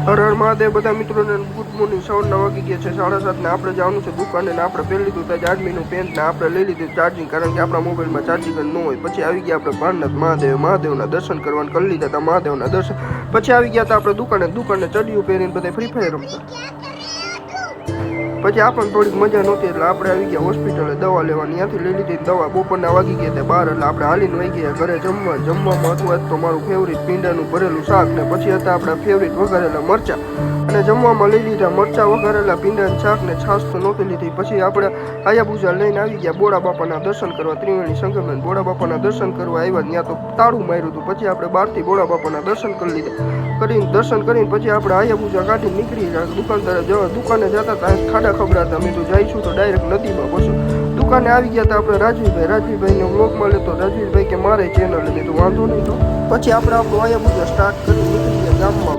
હર હર મહાદેવ બધા મિત્રોને good morning. સવારના વાગી ગયા છે 7:30 ને આપણે જવાનું છે દુકાને ને આપણે પહેરી લીધું ત્યાં આર્મીનું પેન્ટ ને આપણે લઈ લીધું ચાર્જિંગ, કારણ કે આપણા મોબાઈલમાં ચાર્જિંગ જ ન હોય. પછી આવી ગયા આપણે ભારનાથ મહાદેવના દર્શન કરવાનું કરી લીધા હતા, મહાદેવના દર્શન. પછી આવી ગયા હતા આપણે દુકાને ચડિયું પહેરીને બધા ફ્રી ફાયર રમતા. પછી આપણને થોડીક મજા નહોતી એટલે આપણે આવી ગયા હોસ્પિટલે દવા લેવા. ત્યાંથી લઈ લીધી દવા. બપોરના વાગી ગયા હતા 12 એટલે આપણે હાલીને વહી ગયા ઘરે જમવામાં હતું આજ તો મારું ફેવરિટ પીંડાનું ભરેલું શાક ને પછી હતા આપણા ફેવરિટ વઘારેલા મરચા, અને જમવામાં લઈ લીધા મરચા વઘારેલા પીંડાનું શાક ને છાશ તો નહોતી લીધી. પછી આપણે આયાપુજા લઈને આવી ગયા બોડા બાપાના દર્શન કરવા. ત્રિવેણી સંગમે બોડા બાપાના દર્શન કરવા આવ્યા, ત્યાં તો તાળું માર્યું હતું. પછી આપણે બહારથી બોડા બાપાના દર્શન કરી લીધા. દર્શન કરીને પછી આપણે આયાપુજા કાઢી નીકળી ગયા દુકાન તરફ. દુકાને જતા હતા ખાડા ખબરાતા અમે તો જઈશું તો ડાયરેક્ટ નદીમાં બસો. દુકાને આવી ગયા હતા આપણે રાજવીભાઈને વ્લોગમાં લેતો. રાજવીભાઈ કે મારે ચેનલ લીધું વાંધો નહીં તો પછી આપણે આપણું આયાપુજા સ્ટાર્ટ કરી નીકળી ગયા ગામમાં.